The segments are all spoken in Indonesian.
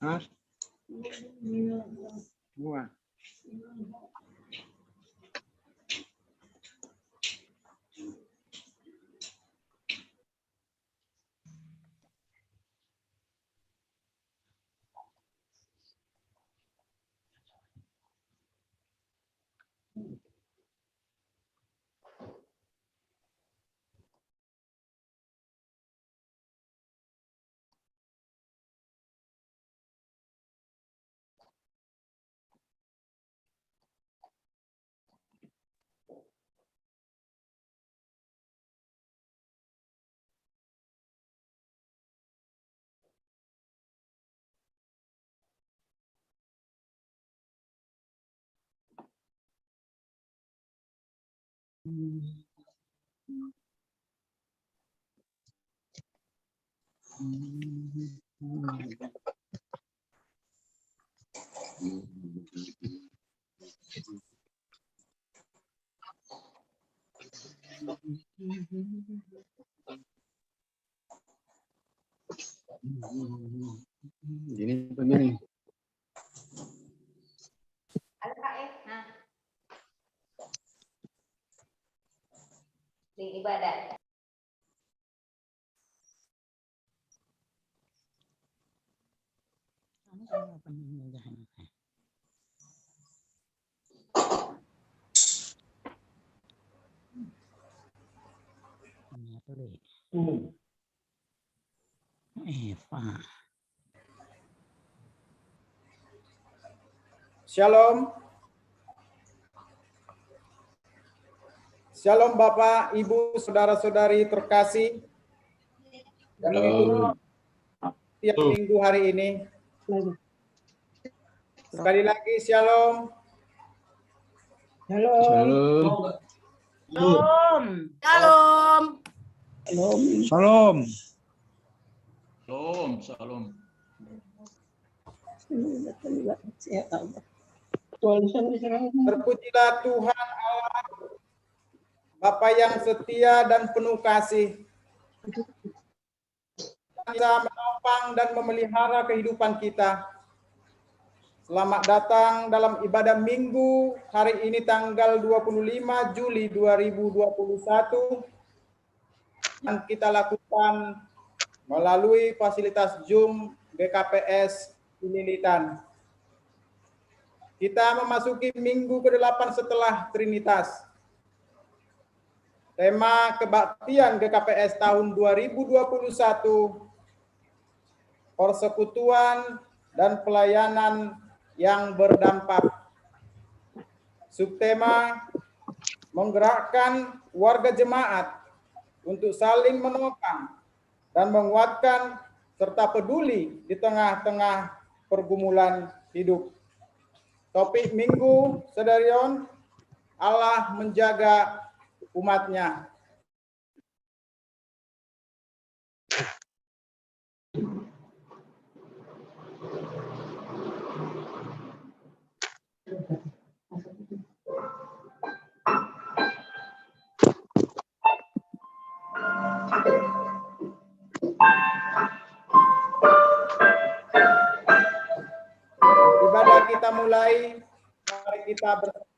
Hah? Semua. Gini begini. Nah. Di ibadah. Shalom. Shalom Bapak, Ibu, saudara-saudari terkasih yang mengikuti tiap minggu hari ini. Sekali lagi shalom. Shalom. Shalom. Shalom. Shalom. Shalom, shalom. Terpujilah Tuhan Allah, Bapa yang setia dan penuh kasih, bisa menopang dan memelihara kehidupan kita. Selamat datang dalam ibadah minggu hari ini tanggal 25 Juli 2021 yang kita lakukan melalui fasilitas Zoom GKPS Cililitan. Kita memasuki minggu ke-8 setelah Trinitas. Tema kebaktian GKPS tahun 2021, persekutuan dan pelayanan yang berdampak. Subtema, menggerakkan warga jemaat untuk saling menopang dan menguatkan serta peduli di tengah-tengah pergumulan hidup. Topik minggu, Sedarion, Allah menjaga umatnya. Ibadah kita mulai, mari kita bersama.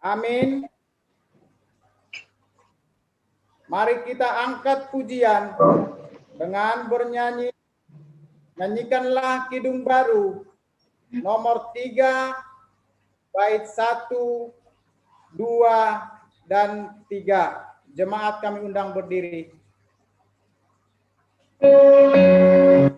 Amin. Mari kita angkat pujian dengan bernyanyi. Nyanyikanlah Kidung Baru nomor 3 bait 1, 2 dan 3. Jemaat kami undang berdiri. Terima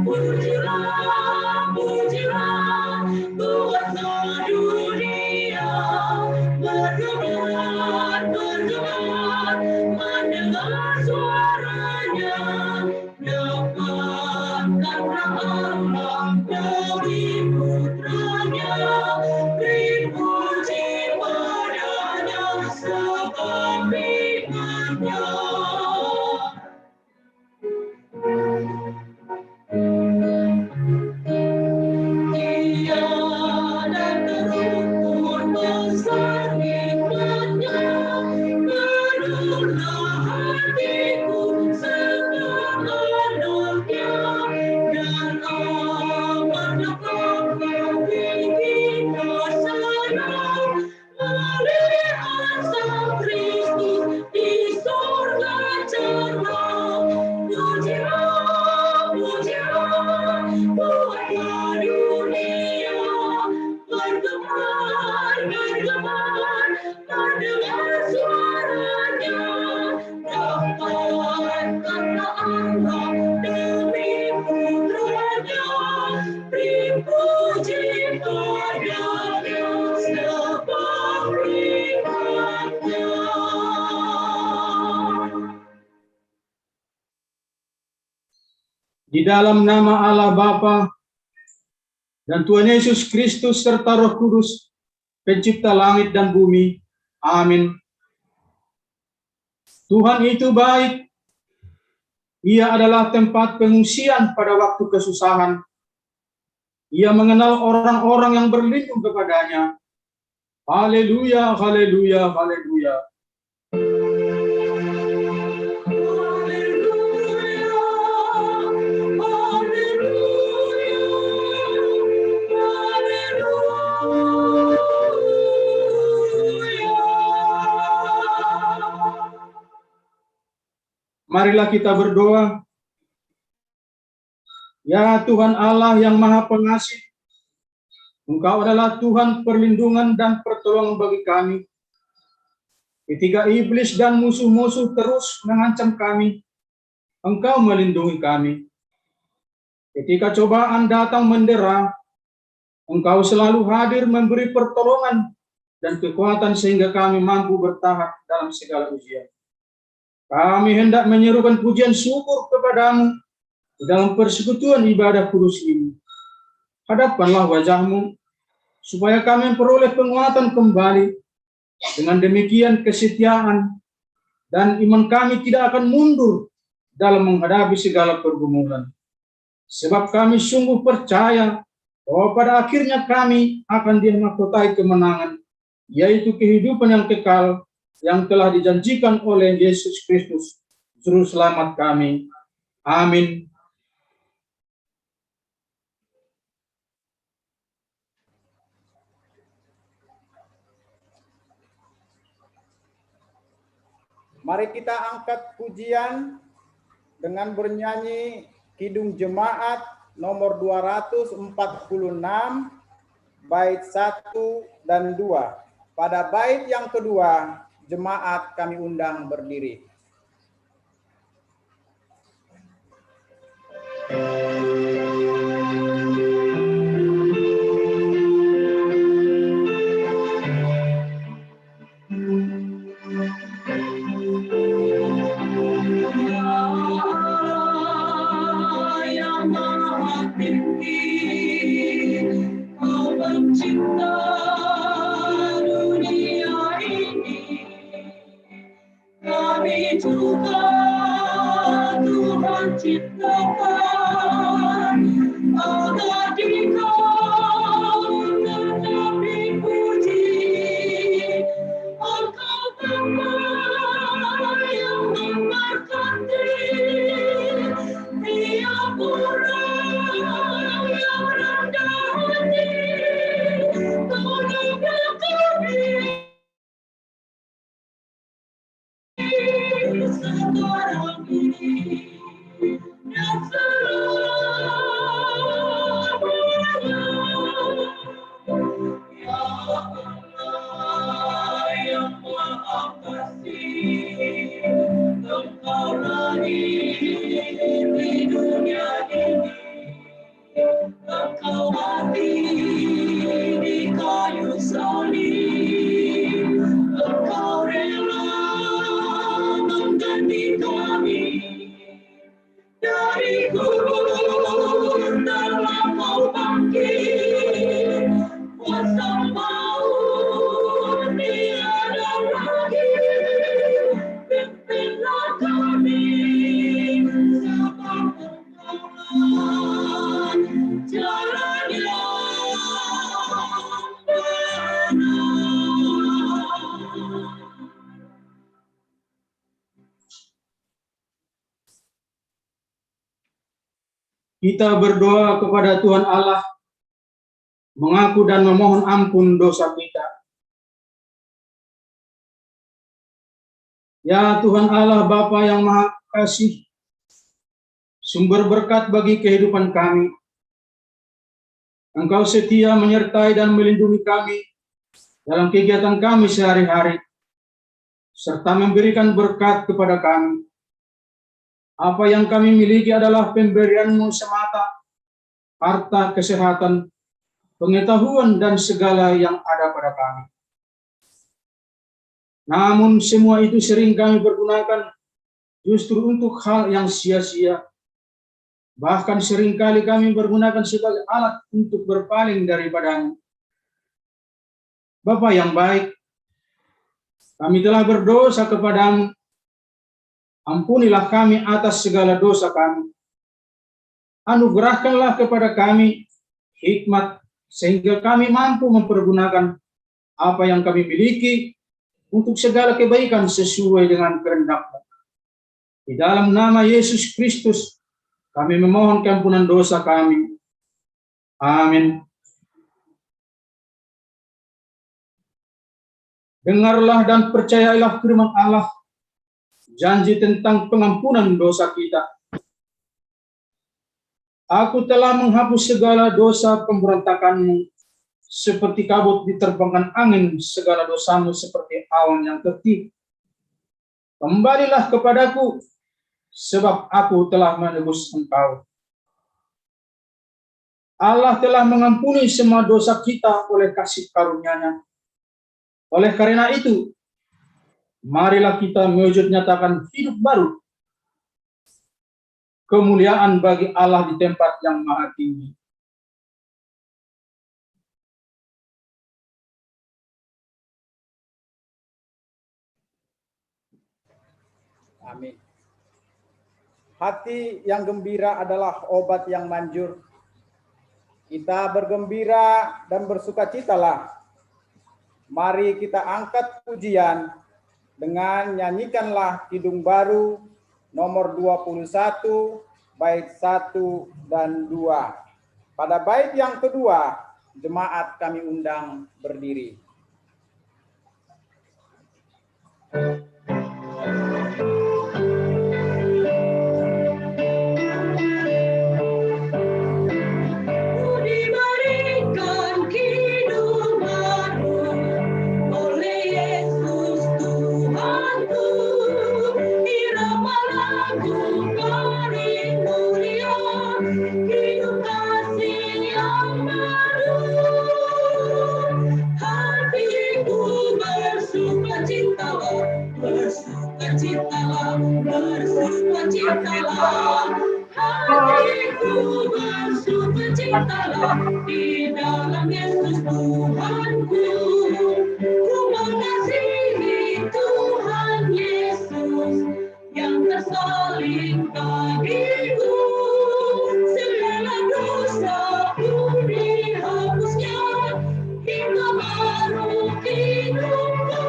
Pujilah, pujilah, kuasa dunia, bergerak, bergerak, mendengar suaranya, dapatkanlah Allah dari putranya, beri puji padanya sebab imannya. Tiada terukur besar nikmatnya, penuhlah hatiku sepenuhnya, dan amatlah kau tinggi kasihnya, melihat Sang Kristus di surga cerah. Pujilah, pujilah, kuasa dunia, bergemar, bergemar, mendengar suaranya, dapatkanlah Allah demi putranya, beri puji padanya sebab imannya. Di dalam nama Allah Bapa dan Tuhan Yesus Kristus serta Roh Kudus, pencipta langit dan bumi. Amin. Tuhan itu baik. Ia adalah tempat pengungsian pada waktu kesusahan. Ia mengenal orang-orang yang berlindung kepadanya. Haleluya, haleluya, haleluya. Marilah kita berdoa. Ya Tuhan Allah yang Maha Pengasih, Engkau adalah Tuhan perlindungan dan pertolongan bagi kami. Ketika iblis dan musuh-musuh terus mengancam kami, Engkau melindungi kami. Ketika cobaan datang mendera, Engkau selalu hadir memberi pertolongan dan kekuatan sehingga kami mampu bertahan dalam segala ujian. Kami hendak menyerukan pujian syukur kepadamu di dalam persekutuan ibadah kudus ini. Hadapkanlah wajah-Mu, supaya kami memperoleh penguatan kembali. Dengan demikian kesetiaan dan iman kami tidak akan mundur dalam menghadapi segala pergumulan. Sebab kami sungguh percaya bahwa pada akhirnya kami akan dimahkotai kemenangan, yaitu kehidupan yang kekal yang telah dijanjikan oleh Yesus Kristus, Juru Selamat kami. Amin. Mari kita angkat pujian dengan bernyanyi Kidung Jemaat nomor 246, bait 1 dan 2. Pada bait yang kedua, jemaat kami undang berdiri. Yang Maha Tinggi, Kau pencipta dunia ini. Kami juga Tuhan ciptakan agar Dikau tetap dipuji. Engkau Bapa yang memberkati tiap orang yang rendah hati. Tolong kami sekarang ini dan selamanya. Ya Allah yang Maha Kasih, Engkau lahir di dunia ini. mati di kayu salib, Engkau rela mengganti kami. Dari kubur telah kau bangkit, kuasa maut tiada lagi. Pimpinlah kami, sebab Engkaulah jalan yang benar. Kita berdoa kepada Tuhan Allah, mengaku dan memohon ampun dosa kita. Ya Tuhan Allah Bapa yang Maha Kasih, sumber berkat bagi kehidupan kami. Engkau setia menyertai dan melindungi kami dalam kegiatan kami sehari-hari, serta memberikan berkat kepada kami. Apa yang kami miliki adalah pemberian-Mu semata, harta, kesehatan, pengetahuan, dan segala yang ada pada kami. Namun semua itu sering kami pergunakan justru untuk hal yang sia-sia. Bahkan seringkali kami pergunakan sebagai alat untuk berpaling daripada-Mu. Bapa yang baik, kami telah berdosa kepada-Mu. Ampunilah kami atas segala dosa kami. Anugerahkanlah kepada kami hikmat sehingga kami mampu mempergunakan apa yang kami miliki untuk segala kebaikan sesuai dengan kehendak-Mu. Di dalam nama Yesus Kristus kami memohon keampunan dosa kami. Amin. Dengarlah dan percayailah firman Allah, janji tentang pengampunan dosa kita. Aku telah menghapus segala dosa pemberontakanmu, seperti kabut diterbangkan angin, segala dosamu seperti awan yang tertib. Kembalilah kepadaku, sebab aku telah menebus engkau. Allah telah mengampuni semua dosa kita oleh kasih karunia-Nya. Oleh karena itu, marilah kita mewujud nyatakan hidup baru, kemuliaan bagi Allah di tempat yang maha tinggi. Amin. Hati yang gembira adalah obat yang manjur. Kita bergembira dan bersukacitalah. Mari kita angkat pujian dengan nyanyikanlah Kidung Baru nomor 21, bait 1 dan 2. Pada bait yang kedua, jemaat kami undang berdiri. Diberikan kidung baru oleh Yesus Tuhanku, irama lagu paling mulia, hidup kasih yang baru. Hatiku bersukacitalah, bersukacitalah, bersukacitalah. Hatiku bersukacitalah di dalam Yesus Tuhanku. Ku mengasihi Tuhan Yesus yang tersalib bagiku. Segala dosaku dihapusnya, hingga baru hidupku.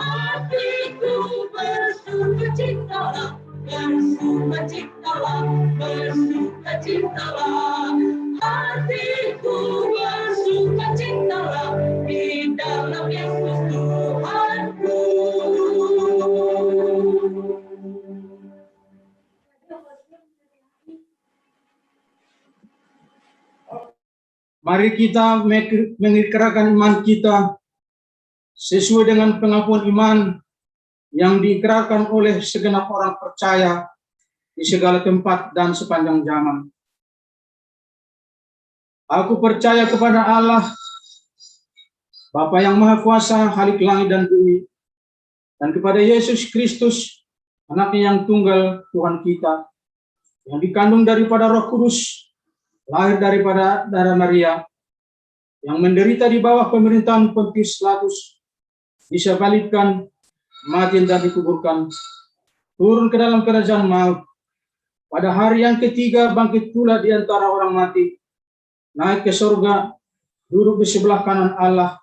Hatiku bersukacitalah, bersukacitalah, bersukacitalah. Hatiku bersukacitalah di dalam Yesus Tuhanku. Mari kita mengikrarkan iman kita sesuai dengan pengakuan iman yang diikrarkan oleh segenap orang percaya di segala tempat dan sepanjang zaman. Aku percaya kepada Allah, Bapa yang Maha Kuasa, Khalik langit dan bumi, dan kepada Yesus Kristus, anaknya yang tunggal, Tuhan kita, yang dikandung daripada Roh Kudus, lahir daripada darah Maria, yang menderita di bawah pemerintahan Pontius Pilatus, disalibkan, mati dan dikuburkan, turun ke dalam kerajaan maut, pada hari yang ketiga bangkit pula di antara orang mati, naik ke surga, duduk di sebelah kanan Allah,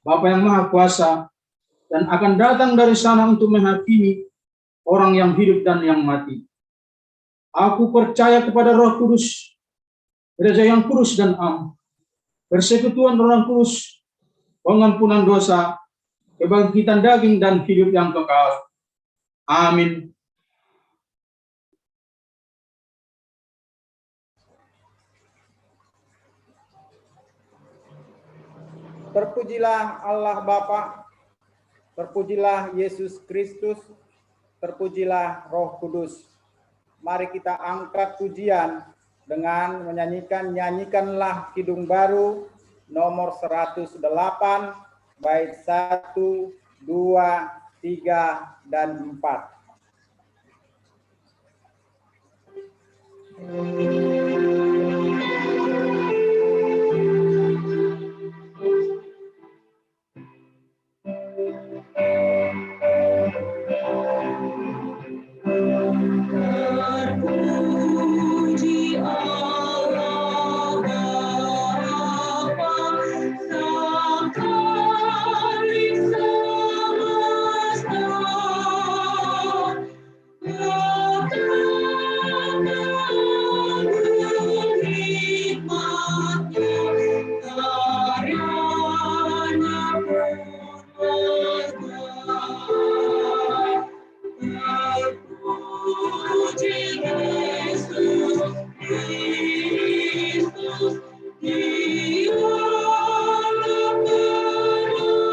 Bapa yang Maha Kuasa, dan akan datang dari sana untuk menghakimi orang yang hidup dan yang mati. Aku percaya kepada Roh Kudus, gereja yang kudus dan am, persekutuan Roh Kudus, pengampunan dosa, kebangkitan daging dan hidup yang kekal. Amin. Terpujilah Allah Bapa, terpujilah Yesus Kristus, terpujilah Roh Kudus. Mari kita angkat pujian dengan menyanyikan Nyanyikanlah Kidung Baru nomor 108, bait 1, 2, 3, dan 4. Terpuji Allah Bapa, Sang Khalik semesta, betapa agung hikmat-Nya, karyanya pun megah. Terpuji Yesus Kristus, Dialah penebus,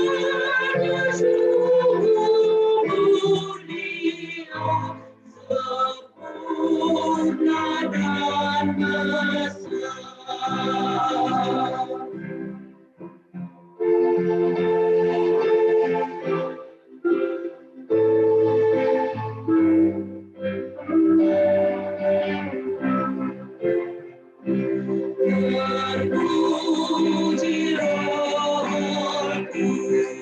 Tuhannya sungguh mulia, sempurna dan besar. Terpuji Roh Kudus,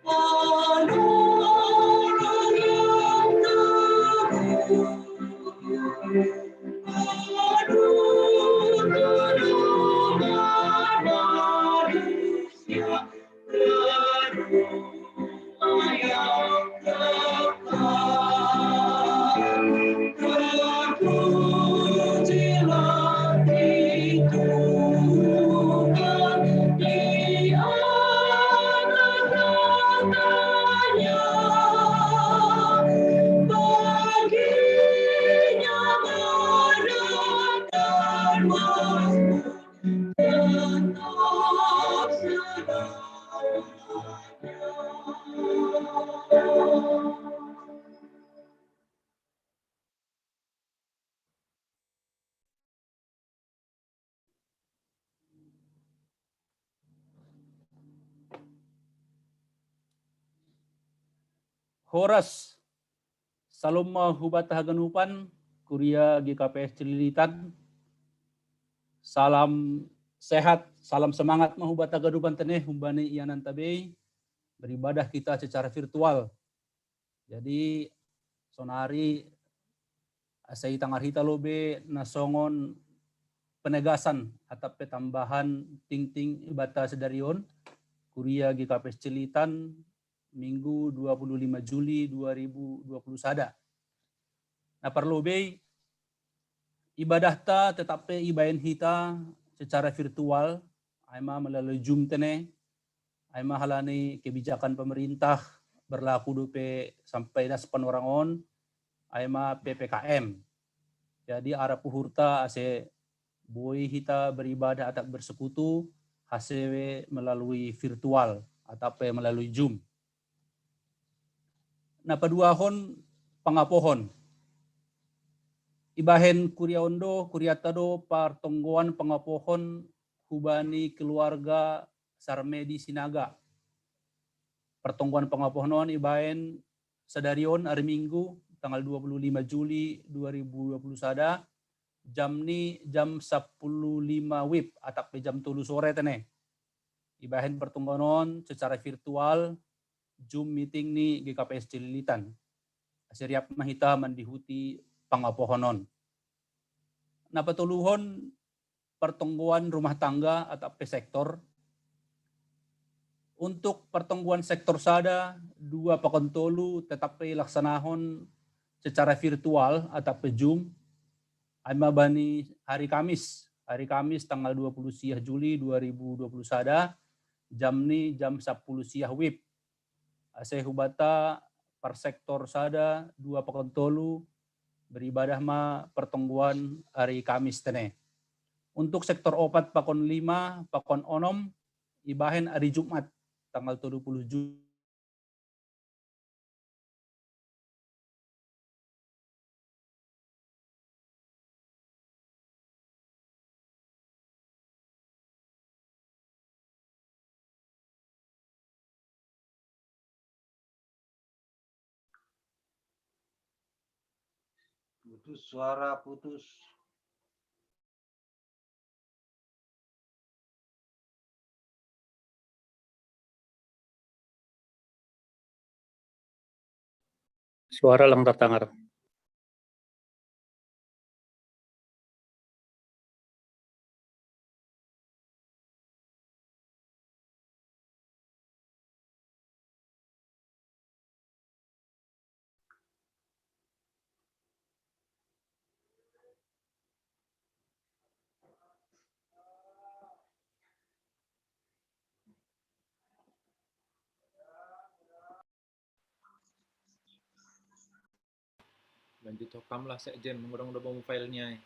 penolong yang teguh, penolongan manusia, rumah yang kekal. Terpujilah Tuhan di atas tahtanya, baginya menang dan makmur tetap selamanya. Horas Saloma Hubatah Ganupan, Kuria GKPS Celilitan. Salam sehat, salam semangat Mahubata Ganupan teneh, humbani ianan tabe, beribadah kita secara virtual. Jadi sonari asai tangar hita lobe nasongon penegasan atau petambahan ting-ting ibata sedarion, Kuria GKPS Celilitan, Minggu 25 Juli 2021. Nah perlu be ibadah ta tetap ibadah kita secara virtual, aima melalui Zoom tene, aima halani kebijakan pemerintah berlaku dupe sampai daspan orang on, aima PPKM. Jadi arah puhurta ase boy kita beribadah atau bersekutu hasewe melalui virtual atau melalui Zoom. Nah, paduahon pangapohon Ibahen Kuryaondo, Kuryatado, Partonggoan Pangapohon, Hubani Keluarga Sarmedi Sinaga. Pertongguan Pangapohonon Ibahen Sadarion hari Minggu tanggal 25 Juli 2021 jam 10.05 WIB atap jam 3 sore tene. Ibahen pertunggonon secara virtual Zoom meeting ni GKPS Cililitan. Asiriap mahita mandihuti pangapohonon. Napatuluhon pertungguan rumah tangga atau sektor. Untuk pertungguan sektor sada, 2 pakontolu tetap laksanahon secara virtual atau Zoom. Ay mabani hari Kamis tanggal 20 siah Juli 2021 jam 10 siah WIB. Ase hubata per sektor sada 2 pakontolu beribadah ma pertungguan hari Kamis tene. Untuk sektor opat pakon 5, pakon onom ibahen hari Jumat tanggal 30 Juli. Putus suara putus. Suara lang terdengar. Lanjut hokam lah sekjen, mengurang udah bawa filenya.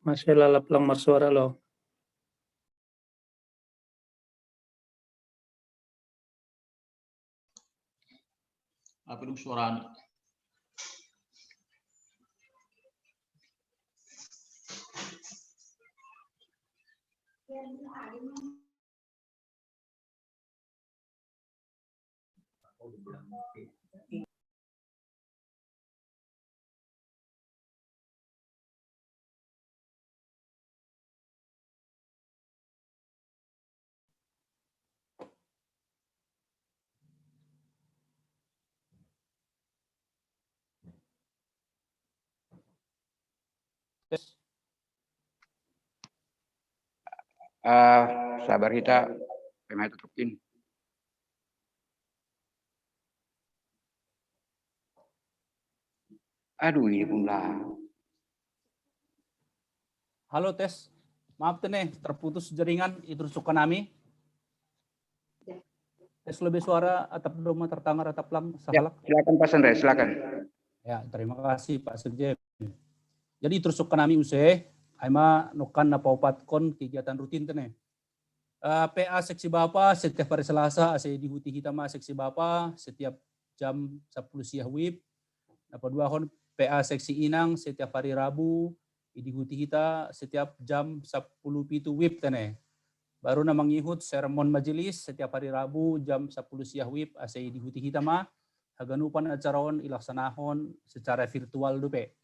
Masih lalap lang marsuara lo. Apa dong suara? Sabar kita, pemain tutupin. Aduh, ini pun lah. Halo tes, maaf nih terputus jaringan itu suka nami. Tes lebih suara atap doma tertangar atap lang Ya, sahalak. silakan Pak Sandra, silakan. Ya, terima kasih Pak Sekjen. Jadi terus suka nami usai, aima nokan na paupatkon kegiatan rutin tene. PA seksi Bapa setiap hari Selasa ase dihuti hitama seksi Bapa setiap jam 10 siang WIB. Napa dua hon PA seksi Inang setiap hari Rabu dihuti hita setiap jam 10 pitu WIB tene. Baru na mangihut sermon majelis setiap hari Rabu jam 10 siang WIB ase dihuti hitama haganupan acaraon ilaksanahon secara virtual dupe.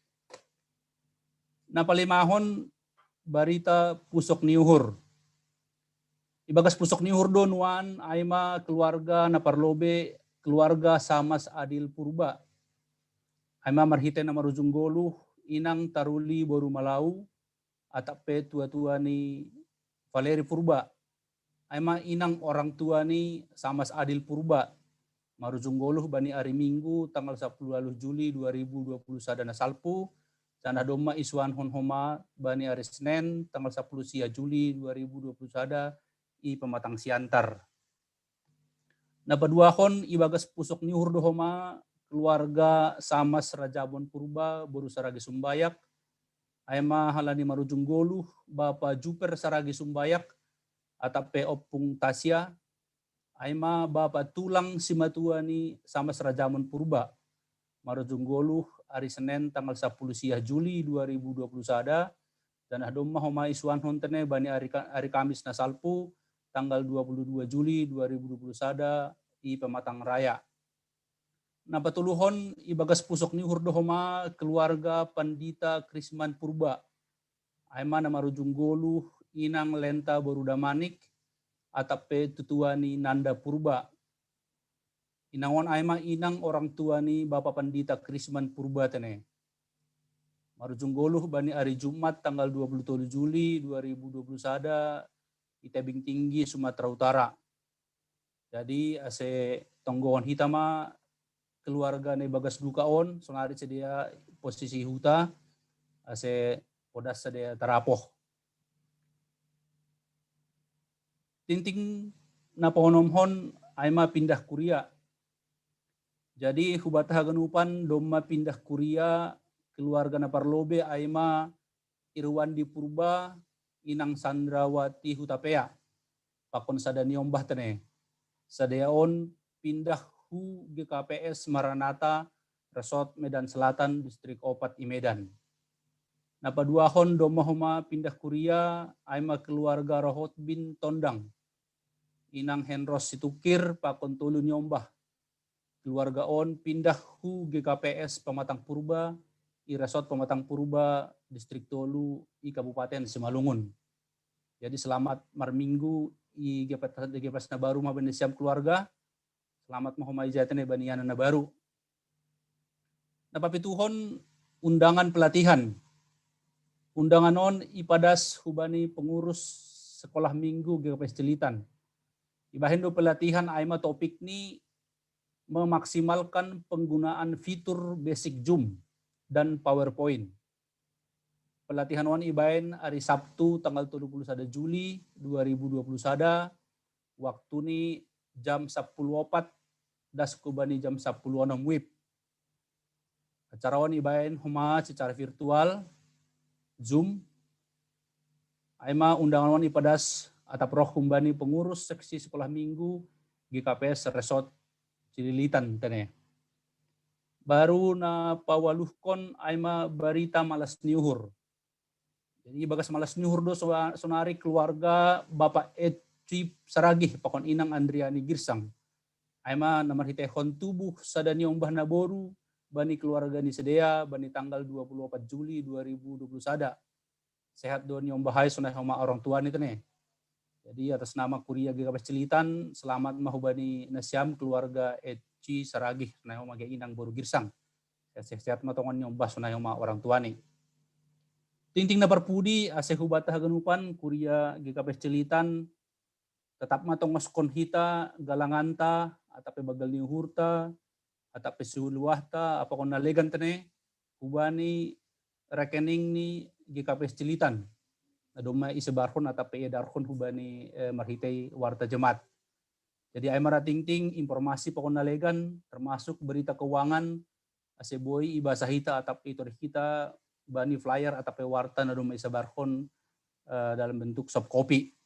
Napalimahon barita pusok niuhur. Ibagas pusok niuhur donuan aima keluarga naparlobe keluarga Samas Adil Purba. Aima marhite na marujung goluh inang taruli boru malau atape tua-tua ni Valeri Purba. Aima inang orang tua ni Samas Adil Purba. Marujung goluh bani hari Minggu tanggal 10 Juli 2020 sadana salpu. Tanah doma isuan honhoma bani hari Senin tanggal 10 sia Juli 2020 sada i pematang siantar. Napa dua hon ibagas pusok niuhur dohoma keluarga Samas Rajabon Purba boru saragi sumbayak. Aima halani marujung goluh Bapak Juper saragi sumbayak atape opung Tasya. Aima Bapak Tulang Simatuani Samas Rajabon Purba. Marujung goluh hari Senin tanggal 10 sia Juli 2020 sada dan adoma homa isuan hontene bani hari Kamis na salpu tanggal 22 Juli 2020 sada i Pematang Raya. Napa tuluhon ibagas pusok ni hurdo homa keluarga Pandita Krisman Purba. Aima na marujung goluh inang lenta boruda manik atape tutuani Nanda Purba. Inangon aima inang orang tua ni Bapak Pandita Krisman Purba tene. Marujung goluh bani hari Jumat tanggal 27 Juli 2020 sada di Tebing Tinggi Sumatera Utara. Jadi ase tonggoan hitama keluarga ne bagas dukaon songari sedia posisi huta ase podas sedia terapoh. Tinting napohonomhon aima pindah kuria. Jadi hubata haganupan doma pindah kuria keluarga naparlobe aima Irwandi Purba inang Sandrawati Hutapea. Pakon sadani ombah tene. Sadeaon pindah hu GKPS Maranata Resort Medan Selatan Distrik Opat i Medan. Napa dua hon doma homa pindah kuria aima keluarga Rohot bin Tondang. Inang Henros Situkir pakon tulu nyombah. Keluarga on pindah hu GKPS Pematang Purba i Resort Pematang Purba Distrik Tolu i Kabupaten Simalungun. Jadi selamat marminggu i GKPS na baru mabende siam keluarga. Selamat mahomai jatene baniana na baru. Napapituhon undangan pelatihan. Undangan on ipadas hubani pengurus sekolah minggu GKPS Cilitan. Ibahendo pelatihan aima topik ni memaksimalkan penggunaan fitur basic Zoom dan PowerPoint. Pelatihan wan ibain hari Sabtu tanggal 31 Juli 2020 sada. Waktu ni jam 10.04 das kubani jam 10.06 WIB. Acara wan ibain homa secara virtual Zoom Aima undangan ipadas atap roh kumbani pengurus seksi sekolah minggu GKPS Resort Cililitan tene. Baru na pawaluhkon aima barita malas niuhur. Jadi bagas malas niuhur do sonari keluarga Bapak Eci Saragih pakon inang Andriani Girsang. Aima namar hitehon tubuh sadani ombah naboru bani keluarga ni sedea bani tanggal 24 Juli 2021. Sehat do ni ombahai sonai homa orang tua ni tene. Jadi atas nama Kuria GKPS Cililitan selamat mahubani nasyam keluarga Eci Saragih sonai homa ge inang boru Girsang. Sehat matongon ni ombah sonai homa orang tua ni. Ting-ting na parpudi ase hubata haganupan Kuria GKPS Cililitan tetap matong maskon hita galanganta atape bagal ni hurta atape suluahta apa kon nalegan tene hubani rekening ni GKPS Cililitan nadoma isebarhon atape edarhon hubani marhitei warta jemaat. Jadi ay marating-ting informasi pakon nalegan termasuk berita keuangan ase boy ibasa hita atape itor kita bani flyer atape warta nadoma isebarhon dalam bentuk soft copy.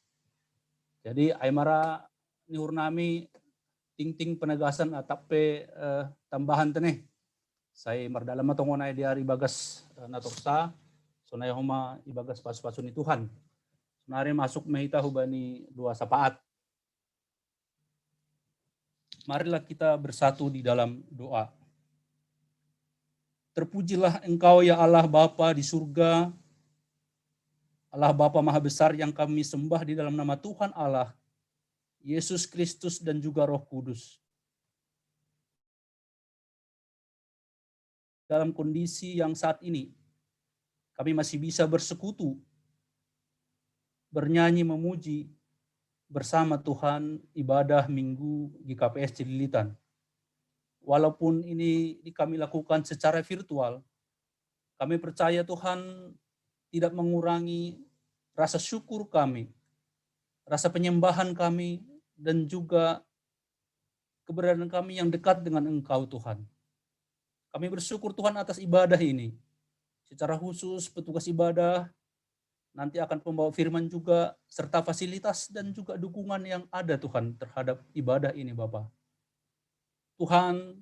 Jadi aymara nihur nami ting-ting penegasan atape tambahan teneh. Saya mardalam matongon ay diari bagas natoksa sonay homa ibagas pas-pasun ni Tuhan. Sonari masuk mehita hubani dua sapaat. Marilah kita bersatu di dalam doa. Terpujilah Engkau ya Allah Bapa di surga, Allah Bapa Maha Besar yang kami sembah di dalam nama Tuhan Allah, Yesus Kristus dan juga Roh Kudus. Dalam kondisi yang saat ini, kami masih bisa bersekutu, bernyanyi memuji bersama Tuhan ibadah Minggu GKPS Cililitan. Walaupun ini kami lakukan secara virtual, kami percaya Tuhan tidak mengurangi rasa syukur kami, rasa penyembahan kami, dan juga keberadaan kami yang dekat dengan Engkau Tuhan. Kami bersyukur Tuhan atas ibadah ini. Secara khusus petugas ibadah, nanti akan pembawa firman juga, serta fasilitas dan juga dukungan yang ada Tuhan terhadap ibadah ini Bapa. Tuhan,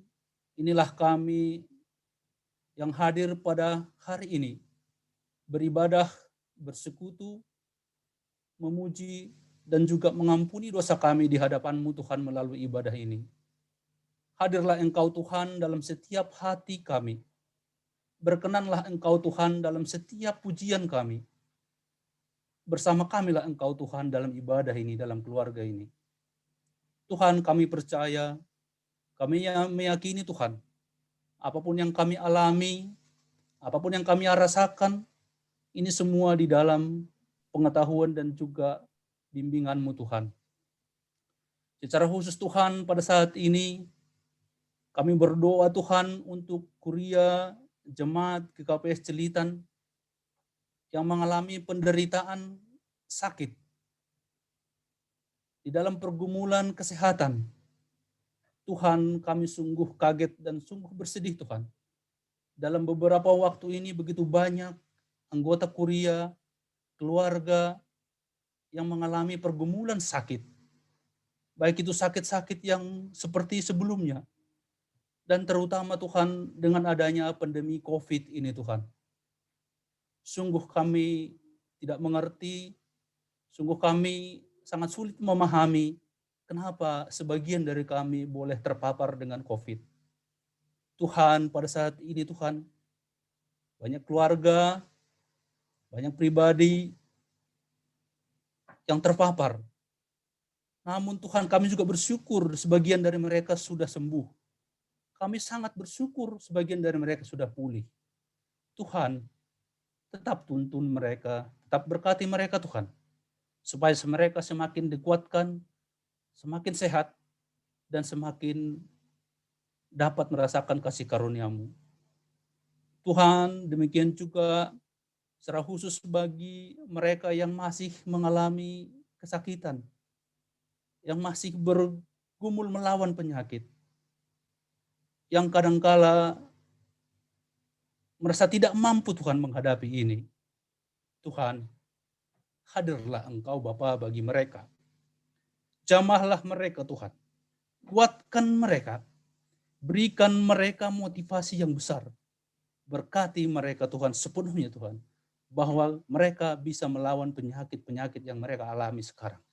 inilah kami yang hadir pada hari ini, beribadah, bersekutu, memuji, dan juga mengampuni dosa kami di hadapan-Mu Tuhan melalui ibadah ini. Hadirlah Engkau Tuhan dalam setiap hati kami. Berkenanlah Engkau Tuhan dalam setiap pujian kami. Bersama kamilah Engkau Tuhan dalam ibadah ini, dalam keluarga ini. Tuhan, kami percaya, kami yang meyakini Tuhan, apapun yang kami alami, apapun yang kami rasakan, ini semua di dalam pengetahuan dan juga bimbingan-Mu Tuhan. Secara khusus Tuhan pada saat ini, kami berdoa Tuhan untuk Kuria Jemaat GKPS Cililitan yang mengalami penderitaan sakit di dalam pergumulan kesehatan. Tuhan, kami sungguh kaget dan sungguh bersedih Tuhan. Dalam beberapa waktu ini begitu banyak anggota Kuria, keluarga yang mengalami pergumulan sakit. Baik itu sakit-sakit yang seperti sebelumnya. Dan terutama Tuhan dengan adanya pandemi COVID ini Tuhan. Sungguh kami tidak mengerti, sungguh kami sangat sulit memahami kenapa sebagian dari kami boleh terpapar dengan COVID. Tuhan, pada saat ini Tuhan, banyak keluarga, banyak pribadi yang terpapar. Namun Tuhan, kami juga bersyukur sebagian dari mereka sudah sembuh. Kami sangat bersyukur sebagian dari mereka sudah pulih. Tuhan, tetap tuntun mereka, tetap berkati mereka Tuhan. Supaya mereka semakin dikuatkan, semakin sehat, dan semakin dapat merasakan kasih karunia-Mu. Tuhan, demikian juga secara khusus bagi mereka yang masih mengalami kesakitan, yang masih bergumul melawan penyakit, yang kadangkala merasa tidak mampu Tuhan menghadapi ini. Tuhan, Hadirlah Engkau Bapa bagi mereka. Jamahlah mereka Tuhan. Kuatkan mereka. Berikan mereka motivasi yang besar. Berkati mereka Tuhan sepenuhnya Tuhan. Bahwa mereka bisa melawan penyakit-penyakit yang mereka alami sekarang.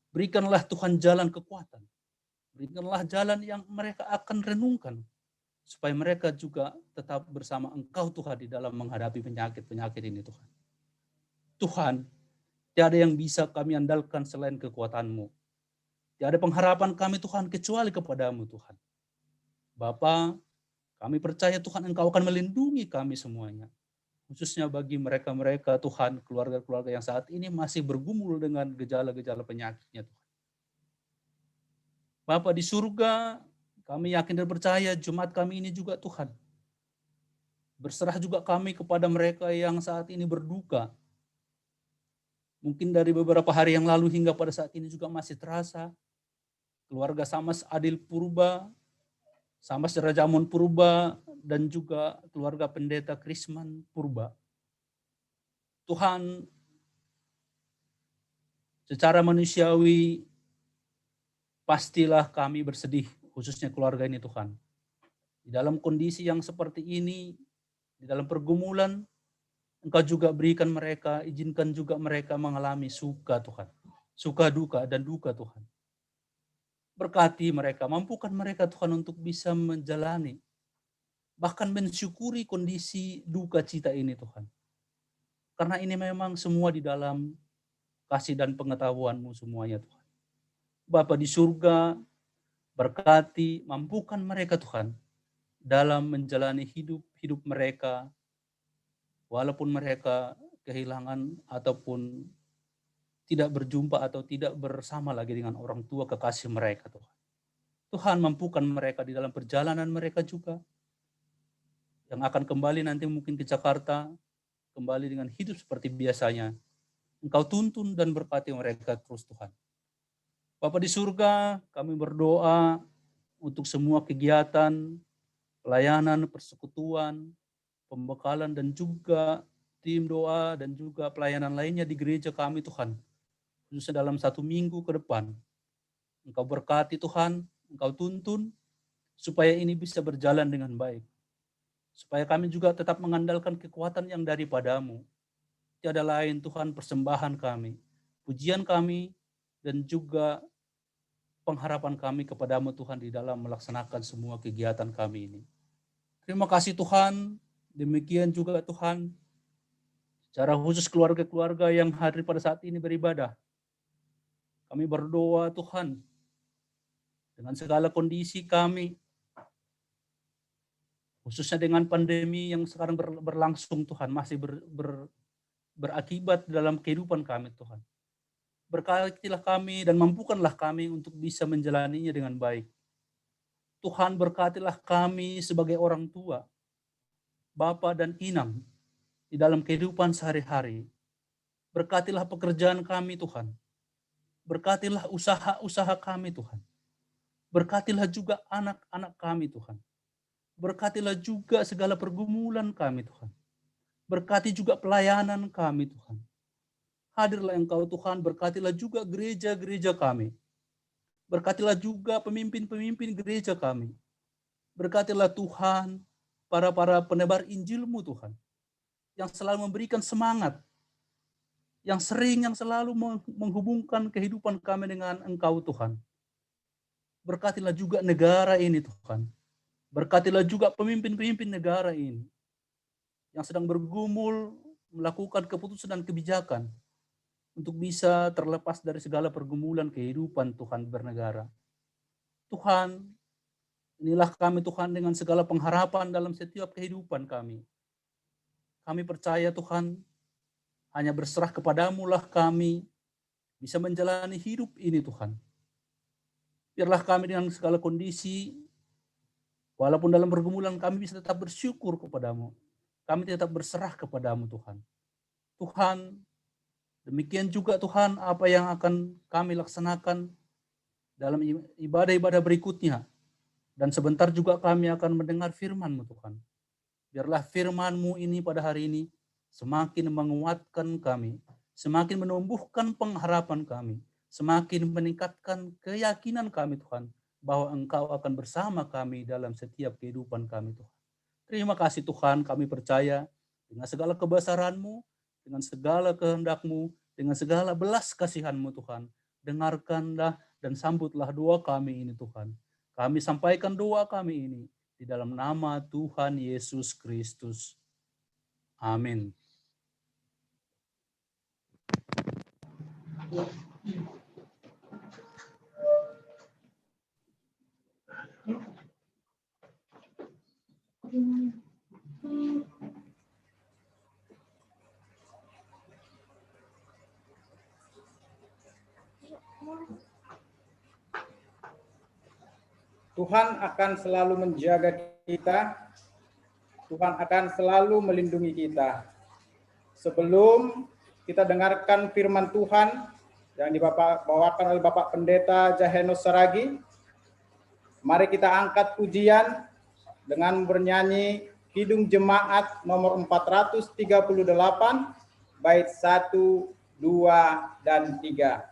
Berikanlah Tuhan jalan kekuatan. Berikanlah jalan yang mereka akan renungkan. Supaya mereka juga tetap bersama Engkau Tuhan di dalam menghadapi penyakit-penyakit ini Tuhan. Tuhan, tiada yang bisa kami andalkan selain kekuatan-Mu. Tiada pengharapan kami Tuhan kecuali kepadamu Tuhan. Bapa, kami percaya Tuhan Engkau akan melindungi kami semuanya. Khususnya bagi mereka-mereka Tuhan, keluarga-keluarga yang saat ini masih bergumul dengan gejala-gejala penyakitnya Tuhan. Bapa di surga, kami yakin dan percaya Jumat kami ini juga Tuhan. Berserah juga kami kepada mereka yang saat ini berduka. Mungkin dari beberapa hari yang lalu hingga pada saat ini juga masih terasa. Keluarga Samas Adil Purba, Samas Rajamun Purba, dan juga keluarga Pendeta Krisman Purba. Tuhan, secara manusiawi, pastilah kami bersedih, khususnya keluarga ini Tuhan. Di dalam kondisi yang seperti ini, di dalam pergumulan, Engkau juga berikan mereka, izinkan juga mereka mengalami suka Tuhan. Suka duka dan duka Tuhan. Berkati mereka, mampukan mereka Tuhan untuk bisa menjalani, bahkan mensyukuri kondisi duka cita ini Tuhan. Karena ini memang semua di dalam kasih dan pengetahuan-Mu semuanya Tuhan. Bapa di surga, berkati, mampukan mereka Tuhan dalam menjalani hidup mereka, walaupun mereka kehilangan ataupun tidak berjumpa atau tidak bersama lagi dengan orang tua kekasih mereka Tuhan. Tuhan mampukan mereka di dalam perjalanan mereka juga, yang akan kembali nanti mungkin ke Jakarta, kembali dengan hidup seperti biasanya. Engkau tuntun dan berkati mereka terus Tuhan. Bapa di surga, kami berdoa untuk semua kegiatan, pelayanan, persekutuan, pembekalan, dan juga tim doa, dan juga pelayanan lainnya di gereja kami Tuhan. Khususnya dalam 1 minggu ke depan. Engkau berkati Tuhan, Engkau tuntun, supaya ini bisa berjalan dengan baik. Supaya kami juga tetap mengandalkan kekuatan yang daripada-Mu. Tiada lain Tuhan persembahan kami, pujian kami, dan juga pengharapan kami kepada-Mu Tuhan di dalam melaksanakan semua kegiatan kami ini. Terima kasih Tuhan, demikian juga Tuhan, secara khusus keluarga-keluarga yang hadir pada saat ini beribadah. Kami berdoa Tuhan, dengan segala kondisi kami, khususnya dengan pandemi yang sekarang berlangsung Tuhan, masih berakibat dalam kehidupan kami Tuhan. Berkatilah kami dan mampukanlah kami untuk bisa menjalaninya dengan baik. Tuhan berkatilah kami sebagai orang tua, bapa dan inang di dalam kehidupan sehari-hari. Berkatilah pekerjaan kami Tuhan. Berkatilah usaha-usaha kami Tuhan. Berkatilah juga anak-anak kami Tuhan. Berkatilah juga segala pergumulan kami Tuhan. Berkati juga pelayanan kami Tuhan. Hadirlah Engkau Tuhan, berkatilah juga gereja-gereja kami. Berkatilah juga pemimpin-pemimpin gereja kami. Berkatilah Tuhan, para penebar Injil-Mu Tuhan, yang selalu memberikan semangat, yang selalu menghubungkan kehidupan kami dengan Engkau Tuhan. Berkatilah juga negara ini Tuhan. Berkatilah juga pemimpin-pemimpin negara ini, yang sedang bergumul melakukan keputusan dan kebijakan, untuk bisa terlepas dari segala pergumulan kehidupan Tuhan bernegara. Tuhan, inilah kami Tuhan dengan segala pengharapan dalam setiap kehidupan kami. Kami percaya Tuhan, hanya berserah kepadamu lah kami bisa menjalani hidup ini Tuhan. Biarlah kami dengan segala kondisi, walaupun dalam pergumulan kami bisa tetap bersyukur kepadamu. Kami tetap berserah kepadamu Tuhan. Tuhan, demikian juga Tuhan apa yang akan kami laksanakan dalam ibadah-ibadah berikutnya. Dan sebentar juga kami akan mendengar firman-Mu Tuhan. Biarlah firman-Mu ini pada hari ini semakin menguatkan kami, semakin menumbuhkan pengharapan kami, semakin meningkatkan keyakinan kami Tuhan, bahwa Engkau akan bersama kami dalam setiap kehidupan kami Tuhan. Terima kasih Tuhan, kami percaya dengan segala kebesaran-Mu, dengan segala kehendak-Mu, dengan segala belas kasihan-Mu Tuhan. Dengarkanlah dan sambutlah doa kami ini Tuhan. Kami sampaikan doa kami ini di dalam nama Tuhan Yesus Kristus. Amin. Tuhan akan selalu menjaga kita. Tuhan akan selalu melindungi kita. Sebelum kita dengarkan firman Tuhan yang dibawakan oleh Bapak Pendeta Jahenos Saragi, mari kita angkat pujian dengan bernyanyi Kidung Jemaat nomor 438, bait 1, 2, dan 3.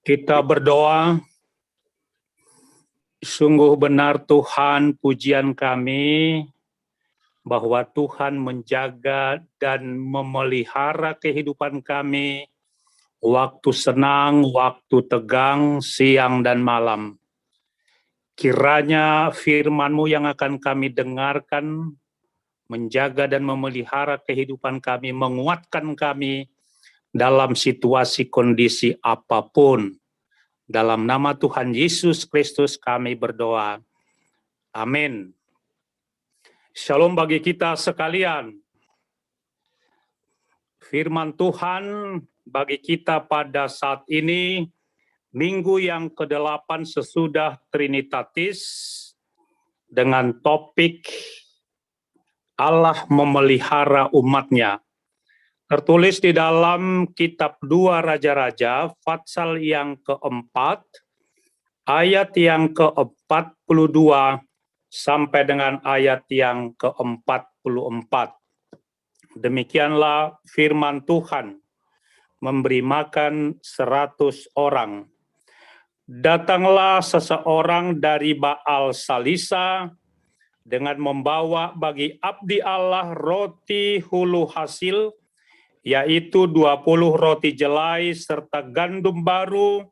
Kita berdoa, sungguh benar Tuhan pujian kami, bahwa Tuhan menjaga dan memelihara kehidupan kami, waktu senang, waktu tegang, siang dan malam. Kiranya firman-Mu yang akan kami dengarkan, menjaga dan memelihara kehidupan kami, menguatkan kami dalam situasi kondisi apapun. Dalam nama Tuhan Yesus Kristus kami berdoa. Amin. Shalom bagi kita sekalian. Firman Tuhan bagi kita pada saat ini, minggu yang ke-8 sesudah Trinitatis, dengan topik Allah memelihara umatnya. Tertulis di dalam kitab 2 Raja-Raja, pasal yang keempat, ayat yang ke-42 sampai dengan ayat yang ke-44. Demikianlah firman Tuhan, memberi makan 100 orang. Datanglah seseorang dari Baal Salisa dengan membawa bagi abdi Allah roti hulu hasil, yaitu 20 roti jelai serta gandum baru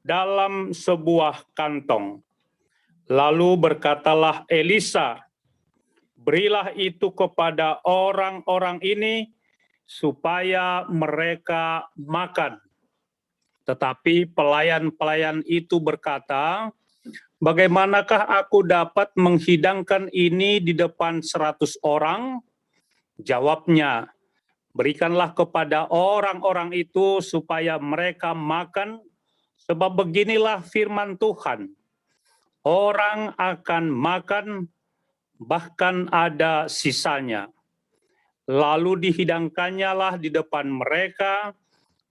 dalam sebuah kantong. Lalu berkatalah Elisa, berilah itu kepada orang-orang ini supaya mereka makan. Tetapi pelayan-pelayan itu berkata, bagaimanakah aku dapat menghidangkan ini di depan 100 orang? Jawabnya, berikanlah kepada orang-orang itu supaya mereka makan, sebab beginilah firman Tuhan. Orang akan makan, bahkan ada sisanya. Lalu dihidangkannya lah di depan mereka,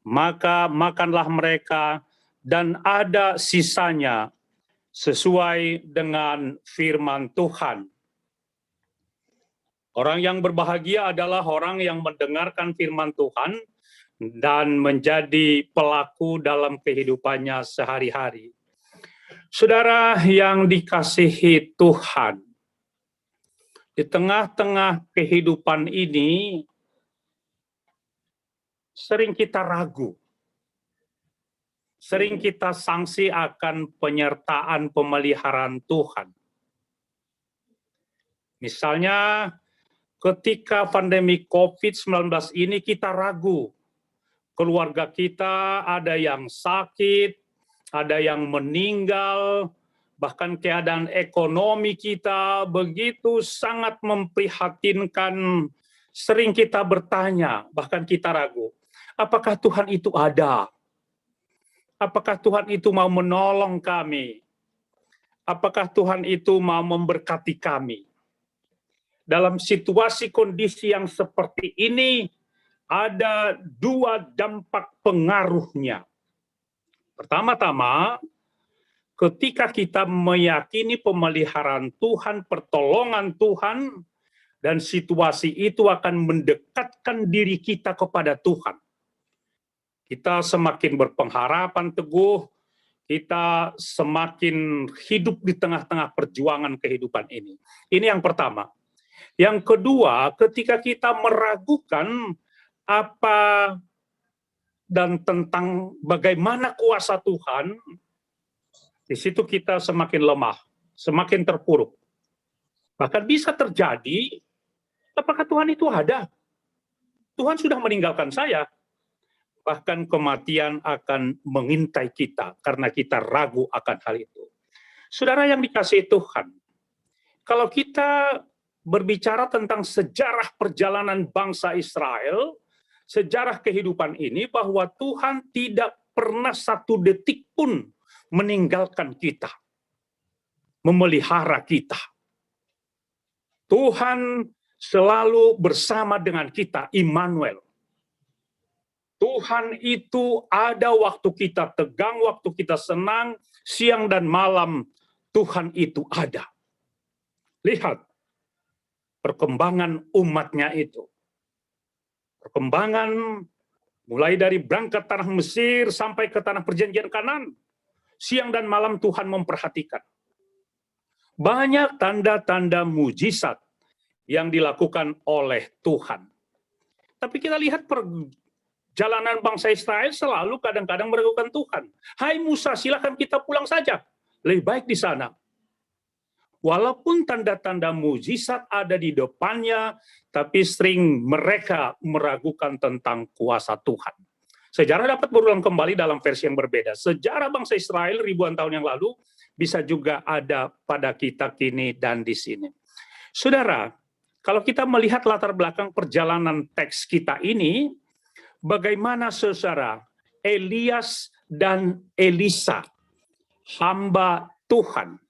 maka makanlah mereka, dan ada sisanya, sesuai dengan firman Tuhan. Orang yang berbahagia adalah orang yang mendengarkan firman Tuhan dan menjadi pelaku dalam kehidupannya sehari-hari. Saudara yang dikasihi Tuhan, di tengah-tengah kehidupan ini, sering kita ragu. Sering kita sangsi akan penyertaan pemeliharaan Tuhan. Misalnya, ketika pandemi COVID-19 ini kita ragu. Keluarga kita ada yang sakit, ada yang meninggal, bahkan keadaan ekonomi kita begitu sangat memprihatinkan. Sering kita bertanya, bahkan kita ragu, apakah Tuhan itu ada? Apakah Tuhan itu mau menolong kami? Apakah Tuhan itu mau memberkati kami? Dalam situasi kondisi yang seperti ini, ada dua dampak pengaruhnya. Pertama-tama, ketika kita meyakini pemeliharaan Tuhan, pertolongan Tuhan, dan situasi itu akan mendekatkan diri kita kepada Tuhan. Kita semakin berpengharapan teguh, kita semakin hidup di tengah-tengah perjuangan kehidupan ini. Ini yang pertama. Yang kedua, ketika kita meragukan apa dan tentang bagaimana kuasa Tuhan, di situ kita semakin lemah, semakin terpuruk. Bahkan bisa terjadi, apakah Tuhan itu ada? Tuhan sudah meninggalkan saya. Bahkan kematian akan mengintai kita karena kita ragu akan hal itu. Saudara yang dikasihi Tuhan, kalau kita berbicara tentang sejarah perjalanan bangsa Israel, sejarah kehidupan ini, bahwa Tuhan tidak pernah satu detik pun meninggalkan kita, memelihara kita. Tuhan selalu bersama dengan kita, Immanuel. Tuhan itu ada waktu kita tegang, waktu kita senang, siang dan malam, Tuhan itu ada. Lihat perkembangan umatnya itu. Perkembangan mulai dari berangkat tanah Mesir sampai ke tanah perjanjian Kanaan. Siang dan malam Tuhan memperhatikan. Banyak tanda-tanda mujizat yang dilakukan oleh Tuhan. Tapi kita lihat perjalanan bangsa Israel selalu kadang-kadang meragukan Tuhan. Hai Musa, silakan kita pulang saja. Lebih baik di sana. Walaupun tanda-tanda mujizat ada di depannya, tapi sering mereka meragukan tentang kuasa Tuhan. Sejarah dapat berulang kembali dalam versi yang berbeda. Sejarah bangsa Israel ribuan tahun yang lalu bisa juga ada pada kita kini dan di sini. Saudara, kalau kita melihat latar belakang perjalanan teks kita ini, bagaimana saudara Elias dan Elisa, hamba Tuhan.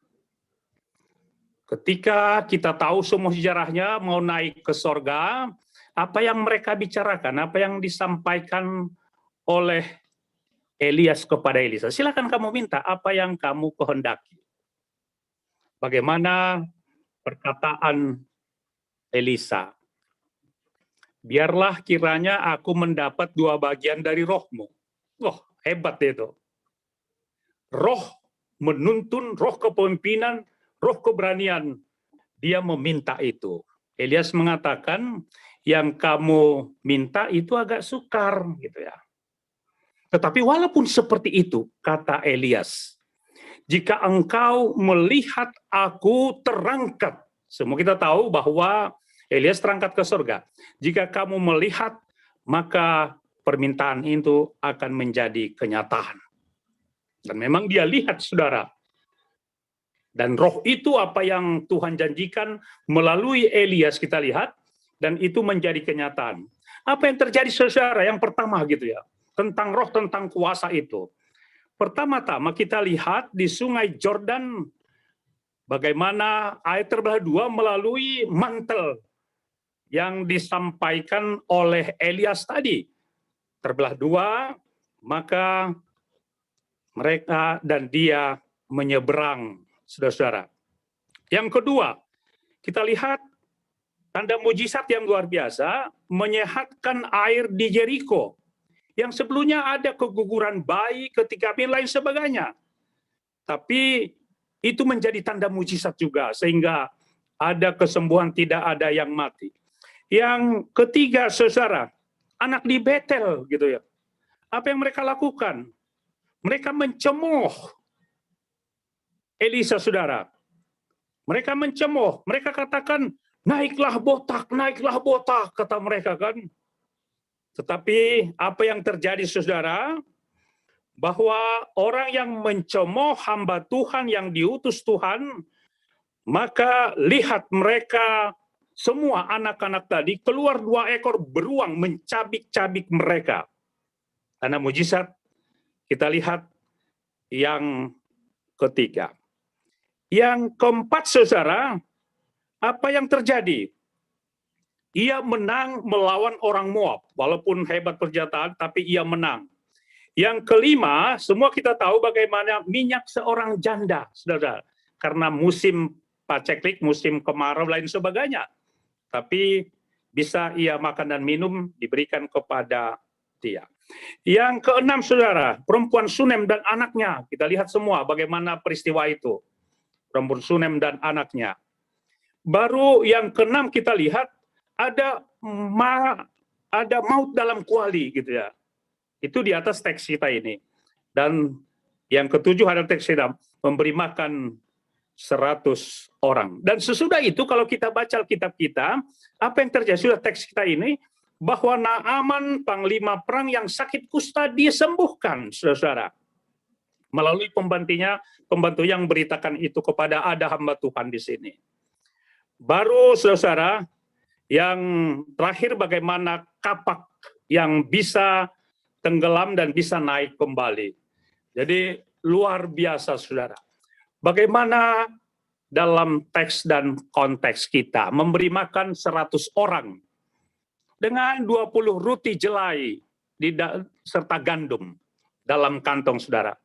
Ketika kita tahu semua sejarahnya mau naik ke sorga, apa yang mereka bicarakan, apa yang disampaikan oleh Elias kepada Elisa. Silakan kamu minta apa yang kamu kehendaki. Bagaimana perkataan Elisa? Biarlah kiranya aku mendapat 2 bagian dari rohmu. Wah, hebat itu. Roh menuntun, roh kepemimpinan, roh keberanian. Dia meminta itu. Elias mengatakan, yang kamu minta itu agak sukar, gitu ya. Tetapi walaupun seperti itu, kata Elias, jika engkau melihat aku terangkat, semua kita tahu bahwa Elias terangkat ke surga. Jika kamu melihat, maka permintaan itu akan menjadi kenyataan. Dan memang dia lihat, saudara. Dan roh itu apa yang Tuhan janjikan melalui Elias kita lihat, dan itu menjadi kenyataan. Apa yang terjadi, saudara? Yang pertama gitu ya, tentang roh, tentang kuasa itu. Pertama-tama kita lihat di sungai Jordan, bagaimana air terbelah 2 melalui mantel yang disampaikan oleh Elias tadi. Terbelah 2, maka mereka dan dia menyeberang, saudara-saudara. Yang kedua, kita lihat tanda mujizat yang luar biasa, menyehatkan air di Jericho. Yang sebelumnya ada keguguran bayi, ketikabin lain sebagainya. Tapi itu menjadi tanda mujizat juga, sehingga ada kesembuhan, tidak ada yang mati. Yang ketiga, saudara, anak di Betel, gitu ya. Apa yang mereka lakukan? Mereka mencemooh Elisa, saudara. Mereka mencemooh, mereka katakan, naiklah botak, kata mereka kan. Tetapi apa yang terjadi, saudara? Bahwa orang yang mencemooh hamba Tuhan yang diutus Tuhan, maka lihat mereka semua anak-anak tadi keluar 2 ekor beruang mencabik-cabik mereka. Karena mujizat, kita lihat yang ketiga. Yang keempat, saudara, apa yang terjadi? Ia menang melawan orang Moab. Walaupun hebat persenjataan, tapi ia menang. Yang kelima, semua kita tahu bagaimana minyak seorang janda, saudara. Karena musim paceklik, musim kemarau, lain sebagainya. Tapi bisa ia makan dan minum, diberikan kepada dia. Yang keenam, saudara, perempuan Sunem dan anaknya. Kita lihat semua bagaimana peristiwa itu. Perempuan Sunem dan anaknya. Baru yang keenam kita lihat, ada maut dalam kuali, gitu ya. Itu di atas teks kita ini. Dan yang ketujuh ada teks kita, memberi makan 100 orang. Dan sesudah itu kalau kita baca Alkitab kita, apa yang terjadi? Sudah teks kita ini, bahwa Naaman, panglima perang yang sakit kusta, disembuhkan, saudara. Melalui pembantu yang beritakan itu kepada ada hamba Tuhan di sini. Baru, saudara, yang terakhir bagaimana kapak yang bisa tenggelam dan bisa naik kembali. Jadi luar biasa, saudara. Bagaimana dalam teks dan konteks kita memberi makan 100 orang dengan 20 roti jelai serta gandum dalam kantong, saudara.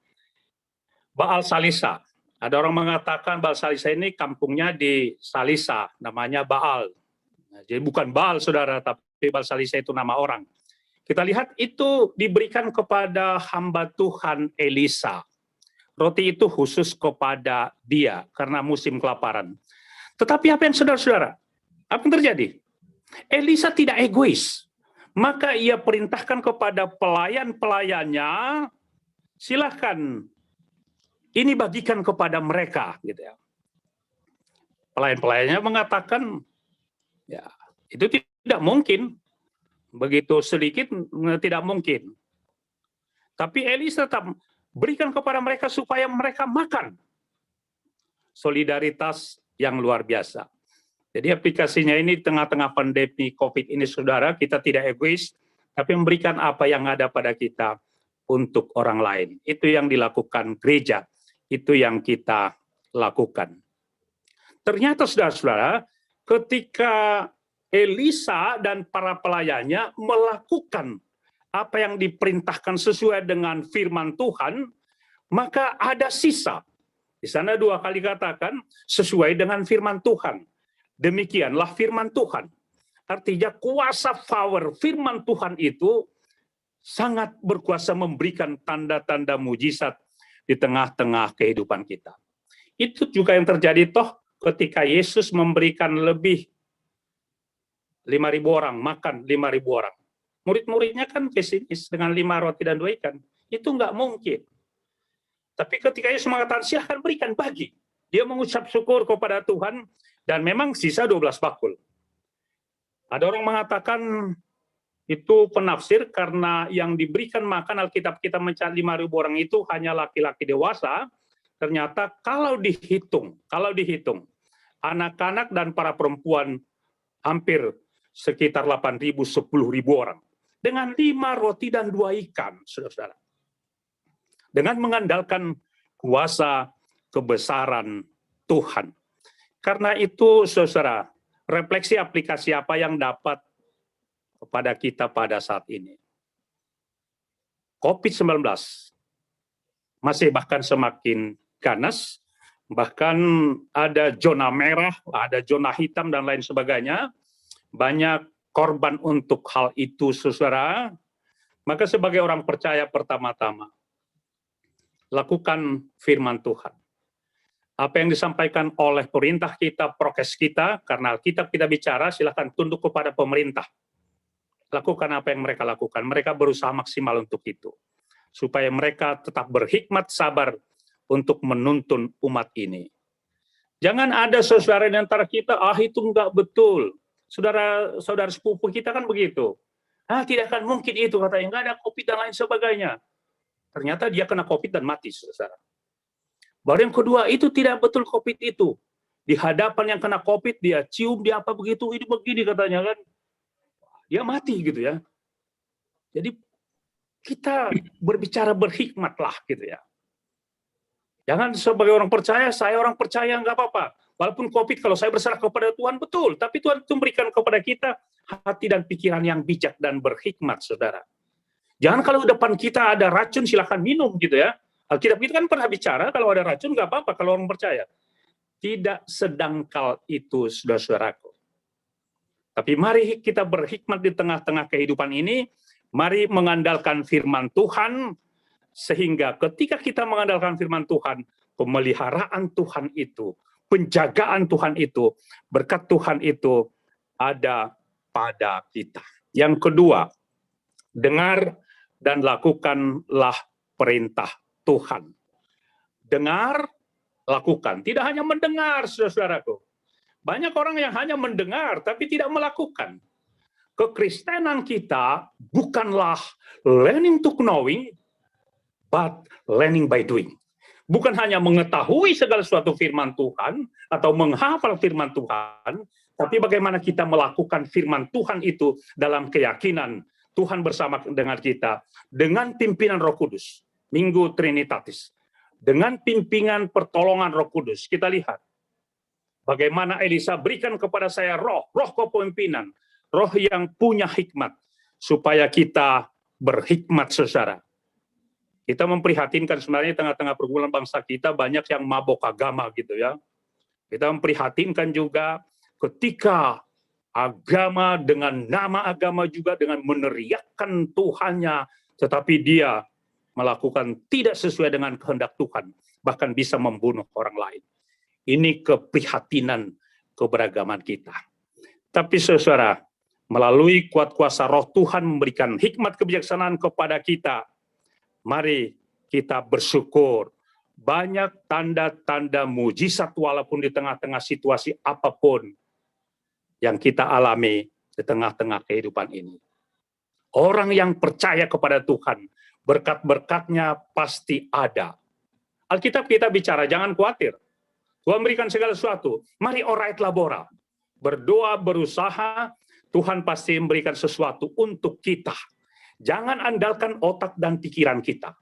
Baal Salisa. Ada orang mengatakan Baal Salisa ini kampungnya di Salisa, namanya Baal. Nah, jadi bukan Baal, saudara, tapi Baal Salisa itu nama orang. Kita lihat itu diberikan kepada hamba Tuhan Elisa. Roti itu khusus kepada dia karena musim kelaparan. Tetapi apa yang saudara-saudara? Apa yang terjadi? Elisa tidak egois. Maka ia perintahkan kepada pelayan-pelayannya, silahkan ini bagikan kepada mereka, gitu ya. Pelayan-pelayannya mengatakan, ya itu tidak mungkin. Begitu sedikit tidak mungkin. Tapi Elisa tetap berikan kepada mereka supaya mereka makan. Solidaritas yang luar biasa. Jadi aplikasinya ini tengah-tengah pandemi COVID ini, saudara, kita tidak egois, tapi memberikan apa yang ada pada kita untuk orang lain. Itu yang dilakukan gereja, itu yang kita lakukan. Ternyata saudara-saudara, ketika Elisa dan para pelayannya melakukan apa yang diperintahkan sesuai dengan firman Tuhan, maka ada sisa. Di sana 2 kali katakan sesuai dengan firman Tuhan. Demikianlah firman Tuhan. Artinya kuasa power firman Tuhan itu sangat berkuasa memberikan tanda-tanda mujizat di tengah-tengah kehidupan kita. Itu juga yang terjadi toh ketika Yesus memberikan lebih 5.000 orang, makan 5.000 orang. Murid-muridnya kan pesimis dengan 5 roti dan 2 ikan. Itu nggak mungkin. Tapi ketika Yesus mengatakan silahkan berikan, bagi. Dia mengucap syukur kepada Tuhan dan memang sisa 12 bakul. Ada orang mengatakan itu penafsir karena yang diberikan makan Alkitab kita mencatat 5.000 orang itu hanya laki-laki dewasa. Ternyata kalau dihitung anak-anak dan para perempuan hampir sekitar 8.000, 10.000 orang. Dengan 5 roti dan 2 ikan, saudara-saudara. Dengan mengandalkan kuasa kebesaran Tuhan. Karena itu, saudara, refleksi aplikasi apa yang dapat kepada kita pada saat ini. COVID-19 masih bahkan semakin ganas, bahkan ada zona merah, ada zona hitam, dan lain sebagainya. Banyak korban untuk hal itu, saudara. Maka sebagai orang percaya pertama-tama, lakukan firman Tuhan. Apa yang disampaikan oleh perintah kita, prokes kita, karena Alkitab kita bicara, silakan tunduk kepada pemerintah. Lakukan apa yang mereka lakukan. Mereka berusaha maksimal untuk itu. Supaya mereka tetap berhikmat, sabar untuk menuntun umat ini. Jangan ada saudara di antara kita, itu enggak betul. Saudara sepupu kita kan begitu. Tidak akan mungkin itu, katanya. Enggak ada COVID dan lain sebagainya. Ternyata dia kena COVID dan mati, saudara. Baru yang kedua, itu tidak betul COVID itu. Di hadapan yang kena COVID, dia cium, dia apa begitu, ini begini katanya kan. Dia mati gitu ya. Jadi kita berbicara berhikmatlah gitu ya. Jangan sebagai orang percaya, saya orang percaya nggak apa-apa. Walaupun COVID, kalau saya berserah kepada Tuhan, betul. Tapi Tuhan itu memberikan kepada kita hati dan pikiran yang bijak dan berhikmat, saudara. Jangan kalau depan kita ada racun, silahkan minum gitu ya. Alkitab kita kan pernah bicara, kalau ada racun nggak apa-apa kalau orang percaya. Tidak sedangkal itu, saudara-saudaraku. Tapi mari kita berhikmat di tengah-tengah kehidupan ini. Mari mengandalkan firman Tuhan, sehingga ketika kita mengandalkan firman Tuhan, pemeliharaan Tuhan itu, penjagaan Tuhan itu, berkat Tuhan itu ada pada kita. Yang kedua, dengar dan lakukanlah perintah Tuhan. Dengar, lakukan. Tidak hanya mendengar, saudara-saudaraku. Banyak orang yang hanya mendengar, tapi tidak melakukan. Kekristenan kita bukanlah learning to knowing, but learning by doing. Bukan hanya mengetahui segala sesuatu firman Tuhan, atau menghafal firman Tuhan, tapi bagaimana kita melakukan firman Tuhan itu dalam keyakinan Tuhan bersama dengan kita, dengan pimpinan Roh Kudus, Minggu Trinitatis, dengan pimpinan pertolongan Roh Kudus. Kita lihat bagaimana Elisa berikan kepada saya roh kepemimpinan, roh yang punya hikmat, supaya kita berhikmat, saudara. Kita memprihatinkan sebenarnya tengah-tengah pergumulan bangsa kita banyak yang mabok agama gitu ya. Kita memprihatinkan juga ketika agama dengan nama agama juga dengan meneriakkan Tuhannya, tetapi dia melakukan tidak sesuai dengan kehendak Tuhan, bahkan bisa membunuh orang lain. Ini keprihatinan keberagaman kita. Tapi saudara, melalui kuat kuasa Roh Tuhan memberikan hikmat kebijaksanaan kepada kita. Mari kita bersyukur. Banyak tanda-tanda mujizat walaupun di tengah-tengah situasi apapun yang kita alami di tengah-tengah kehidupan ini. Orang yang percaya kepada Tuhan, berkat-berkatnya pasti ada. Alkitab kita bicara, jangan khawatir. Tuhan berikan segala sesuatu. Mari orait labora. Berdoa, berusaha, Tuhan pasti memberikan sesuatu untuk kita. Jangan andalkan otak dan pikiran kita.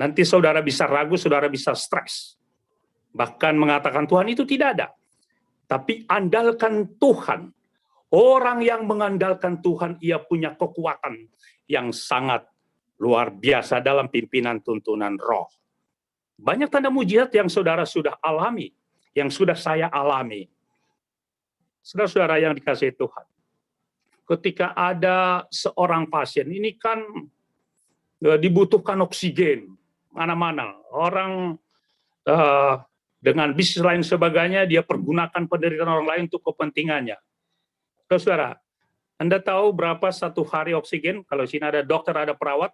Nanti saudara bisa ragu, saudara bisa stres. Bahkan mengatakan Tuhan itu tidak ada. tapi andalkan Tuhan. Orang yang mengandalkan Tuhan, ia punya kekuatan yang sangat luar biasa dalam pimpinan tuntunan roh. Banyak tanda mujizat yang saudara sudah alami, yang sudah saya alami. Saudara-saudara yang dikasihi Tuhan, ketika ada seorang pasien, ini kan dibutuhkan oksigen, mana-mana. Orang dengan bisnis lain sebagainya, dia pergunakan penderitaan orang lain untuk kepentingannya. Saudara, Anda tahu berapa satu hari oksigen? Kalau sini ada dokter, ada perawat,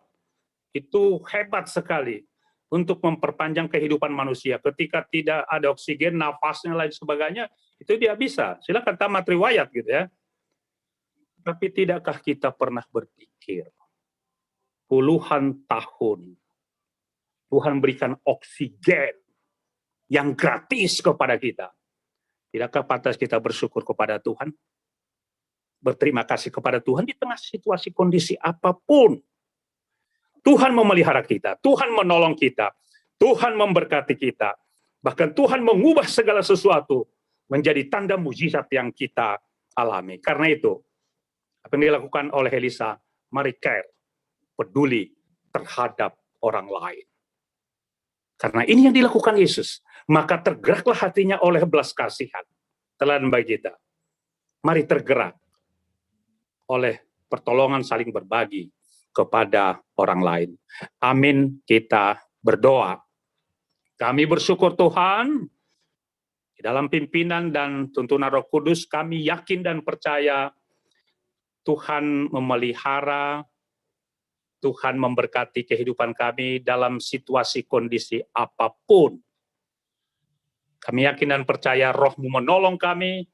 itu hebat sekali untuk memperpanjang kehidupan manusia. Ketika tidak ada oksigen, nafasnya lain sebagainya, itu dia bisa. Silakan tamat riwayat gitu ya. Tapi tidakkah kita pernah berpikir, puluhan tahun Tuhan berikan oksigen yang gratis kepada kita. Tidakkah pantas kita bersyukur kepada Tuhan? Berterima kasih kepada Tuhan di tengah situasi kondisi apapun. Tuhan memelihara kita, Tuhan menolong kita, Tuhan memberkati kita. Bahkan Tuhan mengubah segala sesuatu menjadi tanda mujizat yang kita alami. Karena itu, apa yang dilakukan oleh Elisa, mari care, peduli terhadap orang lain. Karena ini yang dilakukan Yesus, maka tergeraklah hatinya oleh belas kasihan. Teladan bagi kita. Mari tergerak oleh pertolongan saling berbagi kepada orang lain. Amin, kita berdoa. Kami bersyukur Tuhan, di dalam pimpinan dan tuntunan Roh Kudus, kami yakin dan percaya Tuhan memelihara, Tuhan memberkati kehidupan kami dalam situasi kondisi apapun. Kami yakin dan percaya Roh-Mu menolong kami,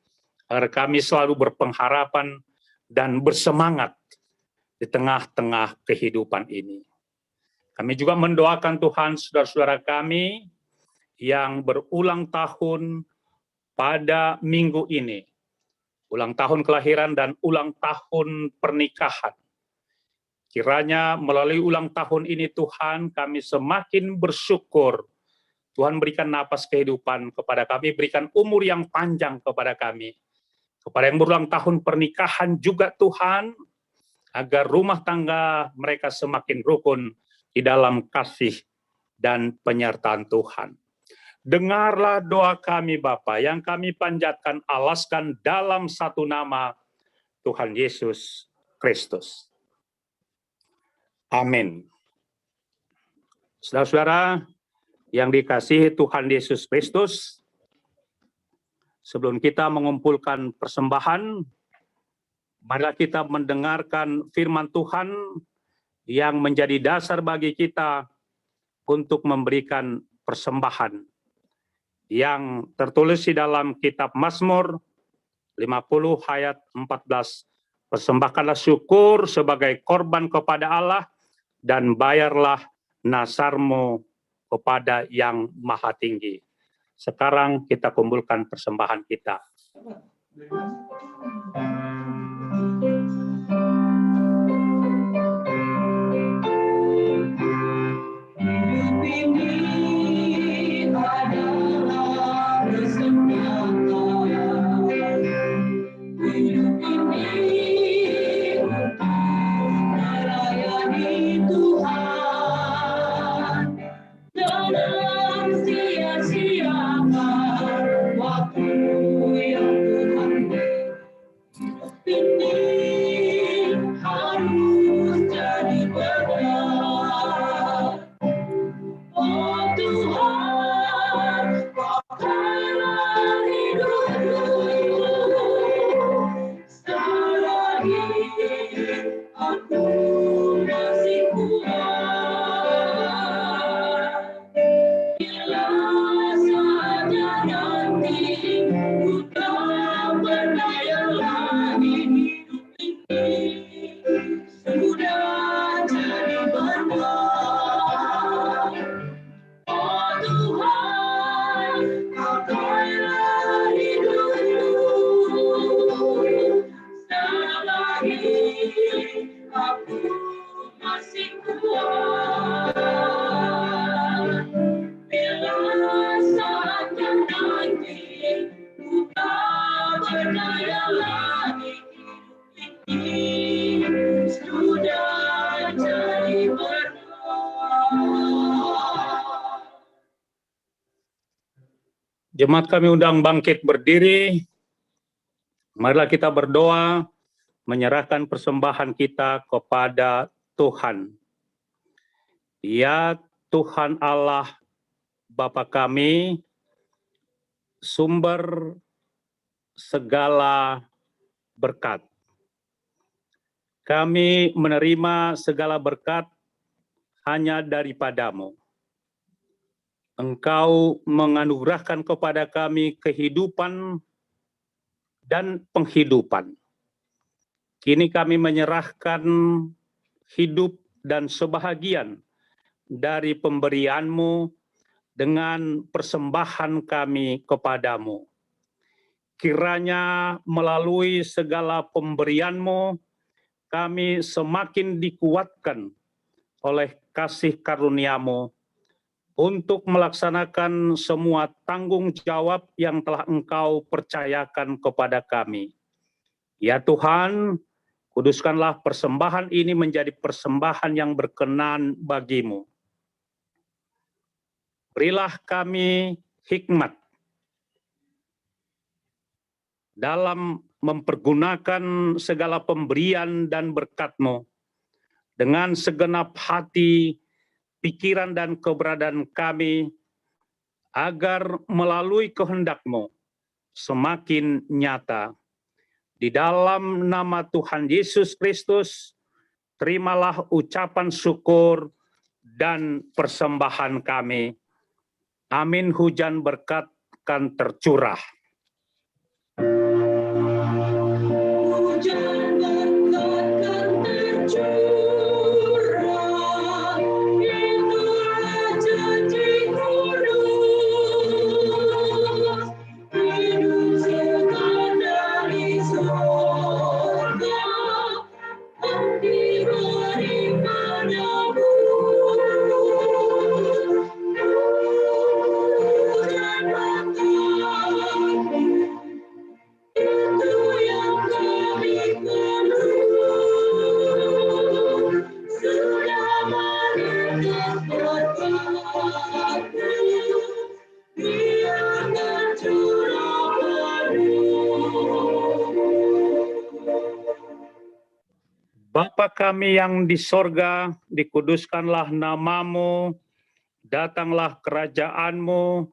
agar kami selalu berpengharapan dan bersemangat di tengah-tengah kehidupan ini. Kami juga mendoakan Tuhan saudara-saudara kami yang berulang tahun pada minggu ini. Ulang tahun kelahiran dan ulang tahun pernikahan. Kiranya melalui ulang tahun ini Tuhan kami semakin bersyukur. Tuhan berikan napas kehidupan kepada kami, berikan umur yang panjang kepada kami. Kepada yang berulang tahun pernikahan juga Tuhan, agar rumah tangga mereka semakin rukun di dalam kasih dan penyertaan Tuhan. Dengarlah doa kami Bapa yang kami panjatkan, alaskan dalam satu nama Tuhan Yesus Kristus. Amin. Saudara-saudara yang dikasihi Tuhan Yesus Kristus, sebelum kita mengumpulkan persembahan, marilah kita mendengarkan firman Tuhan yang menjadi dasar bagi kita untuk memberikan persembahan yang tertulis di dalam kitab Mazmur 50 ayat 14. Persembahkanlah syukur sebagai korban kepada Allah dan bayarlah nasarmu kepada Yang Maha Tinggi. Sekarang kita kumpulkan persembahan kita. Hidup ini adalah kesempatan. Hidup ini untuk melayani Tuhan. Jangan sia-siakan waktu yang Tuhan beri. Jemaat kami undang bangkit berdiri. Marilah kita berdoa, menyerahkan persembahan kita kepada Tuhan. Ya Tuhan Allah Bapa kami, sumber segala berkat. Kami menerima segala berkat hanya daripada-Mu. Engkau menganugerahkan kepada kami kehidupan dan penghidupan. Kini kami menyerahkan hidup dan sebahagian dari pemberian-Mu dengan persembahan kami kepadamu. Kiranya melalui segala pemberian-Mu, kami semakin dikuatkan oleh kasih karunia-Mu untuk melaksanakan semua tanggung jawab yang telah Engkau percayakan kepada kami. Ya Tuhan, kuduskanlah persembahan ini menjadi persembahan yang berkenan bagi-Mu. Berilah kami hikmat dalam mempergunakan segala pemberian dan berkat-Mu dengan segenap hati, pikiran dan keberadaan kami, agar melalui kehendak-Mu semakin nyata. Di dalam nama Tuhan Yesus Kristus, terimalah ucapan syukur dan persembahan kami. Amin. Hujan berkat kan tercurah. Hujan berkat kan tercurah, itulah janji kudus. Hidup segar dari surga, yang diberi padamu. Hujan berkat itu yang kami perlu, sudah mendekat berkat-Mu, biarkan curah penuh. Bapa kami yang di sorga, dikuduskanlah nama-Mu, datanglah kerajaan-Mu,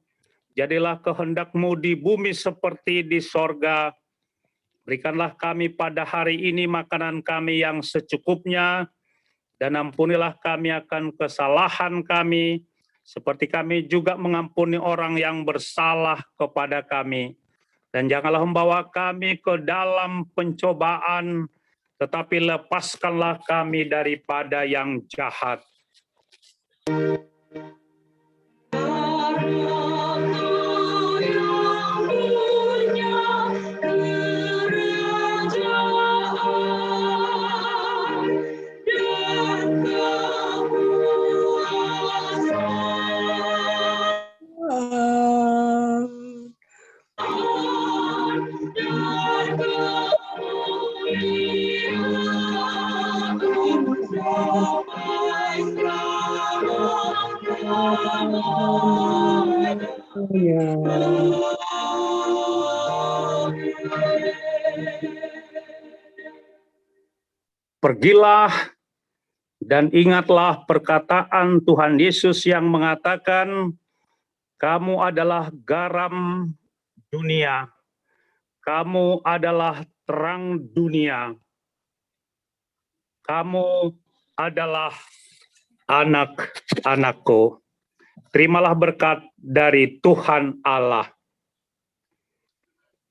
jadilah kehendak-Mu di bumi seperti di sorga. Berikanlah kami pada hari ini makanan kami yang secukupnya, dan ampunilah kami akan kesalahan kami, seperti kami juga mengampuni orang yang bersalah kepada kami. Dan janganlah membawa kami ke dalam pencobaan, tetapi lepaskanlah kami daripada yang jahat. Pergilah dan ingatlah perkataan Tuhan Yesus yang mengatakan, kamu adalah garam dunia, kamu adalah terang dunia, kamu adalah anak-anakku. Terimalah berkat dari Tuhan Allah.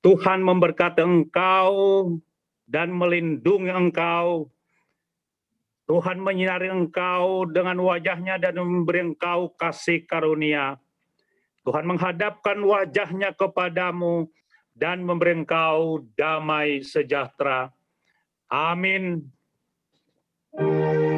Tuhan memberkati engkau dan melindungi engkau. Tuhan menyinari engkau dengan wajah-Nya dan memberi engkau kasih karunia. Tuhan menghadapkan wajah-Nya kepadamu dan memberi engkau damai sejahtera. Amin. Amin.